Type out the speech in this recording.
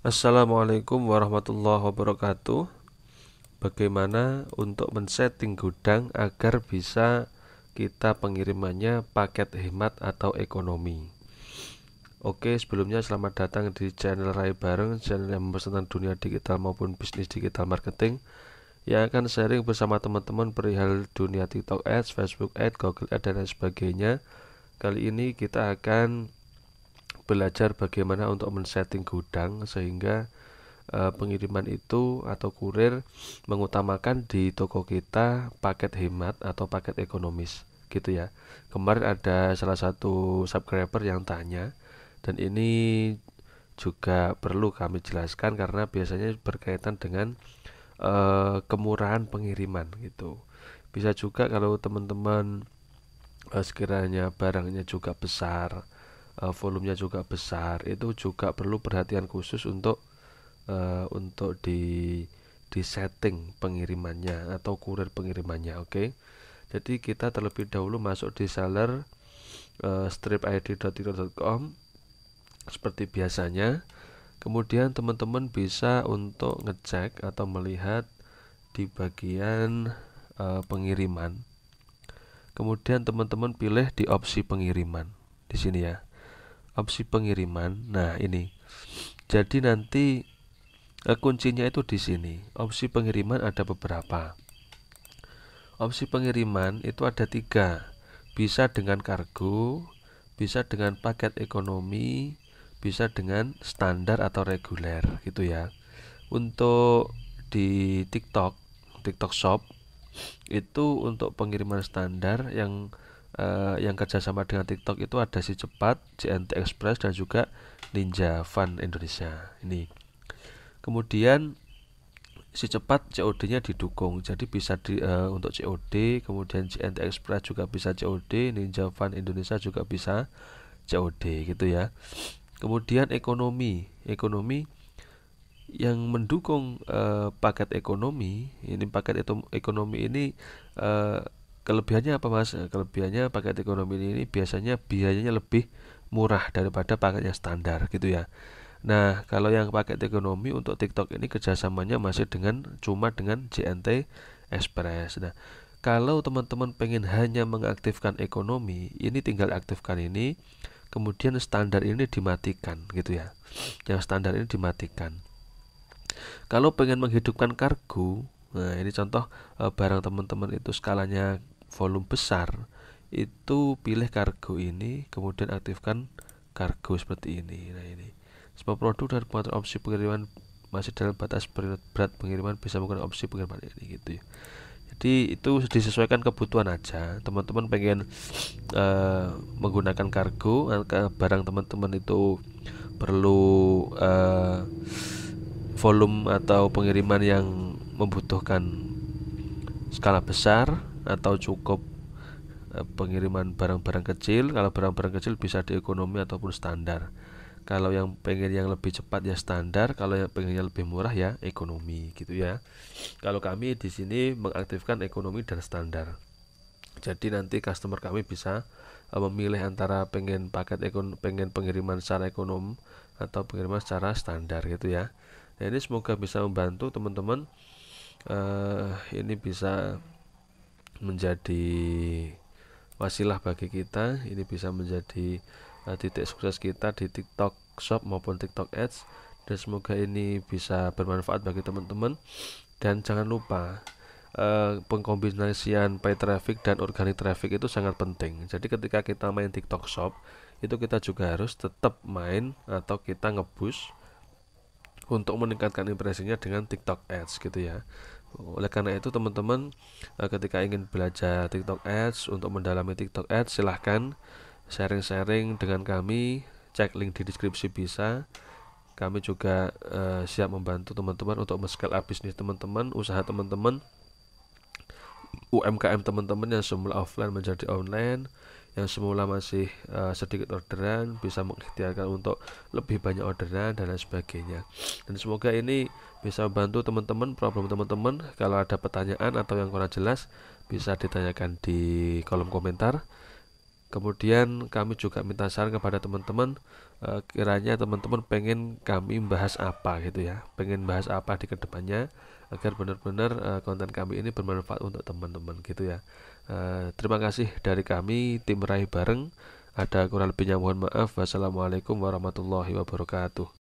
Assalamualaikum warahmatullahi wabarakatuh. Bagaimana untuk men-setting gudang agar bisa kita pengirimannya paket hemat atau ekonomi? Oke, sebelumnya selamat datang di channel Rai Bareng, channel yang membahas tentang dunia digital maupun bisnis digital marketing, yang akan sharing bersama teman-teman perihal dunia TikTok Ads, Facebook Ads, Google Ads, dan lain sebagainya. Kali ini kita akan belajar bagaimana untuk men-setting gudang sehingga pengiriman itu atau kurir mengutamakan di toko kita paket hemat atau paket ekonomis gitu ya. Kemarin ada salah satu subscriber yang tanya, dan ini juga perlu kami jelaskan karena biasanya berkaitan dengan kemurahan pengiriman gitu. Bisa juga kalau teman-teman sekiranya barangnya juga besar, volumenya juga besar, itu juga perlu perhatian khusus untuk di setting pengirimannya atau kurir pengirimannya. Oke, jadi kita terlebih dahulu masuk di seller stripid.tiktok.com seperti biasanya. Kemudian teman-teman bisa untuk ngecek atau melihat di bagian pengiriman. Kemudian teman-teman pilih di opsi pengiriman di sini ya, opsi pengiriman. Nah ini, jadi nanti kuncinya itu di sini. Opsi pengiriman ada beberapa. Opsi pengiriman itu ada 3. Bisa dengan kargo, bisa dengan paket ekonomi, bisa dengan standar atau reguler gitu ya. Untuk di TikTok Shop itu untuk pengiriman standar yang kerjasama dengan TikTok itu ada Si Cepat, JNT Express, dan juga Ninja Van Indonesia. Ini. Kemudian Si Cepat COD-nya didukung, jadi bisa untuk COD. Kemudian JNT Express juga bisa COD, Ninja Van Indonesia juga bisa COD gitu ya. Kemudian ekonomi yang mendukung paket ekonomi. Ini paket ekonomi ini eh, kelebihannya apa Mas? Kelebihannya paket ekonomi ini biasanya biayanya lebih murah daripada paket yang standar gitu ya. Nah, kalau yang paket ekonomi untuk TikTok ini kerjasamanya masih cuma dengan JNT Express. Nah, kalau teman-teman pengen hanya mengaktifkan ekonomi, ini tinggal aktifkan ini, kemudian standar ini dimatikan gitu ya. Yang standar ini dimatikan. Kalau pengen menghidupkan kargo, nah ini contoh barang teman-teman itu skalanya volume besar, itu pilih kargo ini, kemudian aktifkan kargo seperti ini. Nah ini, semua produk dan pengatur opsi pengiriman masih dalam batas berat pengiriman bisa menggunakan opsi pengiriman ini gitu ya. Jadi itu disesuaikan kebutuhan aja. Teman-teman pengen menggunakan kargo, barang teman-teman itu perlu volume atau pengiriman yang membutuhkan skala besar, atau cukup pengiriman barang-barang kecil. Kalau barang-barang kecil bisa di ekonomi ataupun standar. Kalau yang pengen yang lebih cepat ya standar, kalau yang pengen yang lebih murah ya ekonomi gitu ya. Kalau kami di sini mengaktifkan ekonomi dan standar. Jadi nanti customer kami bisa memilih antara pengen pengiriman secara ekonom atau pengiriman secara standar gitu ya. Nah, ini semoga bisa membantu teman-teman. Ini bisa menjadi wasilah bagi kita. Ini bisa menjadi titik sukses kita di TikTok Shop maupun TikTok Ads, dan semoga ini bisa bermanfaat bagi teman-teman. Dan jangan lupa pengkombinasian paid traffic dan organic traffic itu sangat penting. Jadi ketika kita main TikTok Shop, itu kita juga harus tetap main atau kita ngeboost untuk meningkatkan impresinya dengan TikTok Ads gitu ya. Oleh karena itu teman-teman, ketika ingin belajar TikTok Ads, untuk mendalami TikTok Ads, silahkan sharing-sharing dengan kami. Cek link di deskripsi bisa. Kami juga siap membantu teman-teman untuk men-scale up bisnis teman-teman, usaha teman-teman, UMKM teman-teman yang semula offline menjadi online, yang semula masih sedikit orderan bisa mengikhtiarkan untuk lebih banyak orderan dan lain sebagainya. Dan semoga ini bisa membantu teman-teman, problem teman-teman. Kalau ada pertanyaan atau yang kurang jelas bisa ditanyakan di kolom komentar. Kemudian kami juga minta saran kepada teman-teman, kiranya teman-teman pengen kami bahas apa gitu ya, pengen bahas apa di kedepannya agar benar-benar konten kami ini bermanfaat untuk teman-teman gitu ya. Terima kasih dari kami tim Rai Bareng. Ada kurang lebihnya mohon maaf. Wassalamualaikum warahmatullahi wabarakatuh.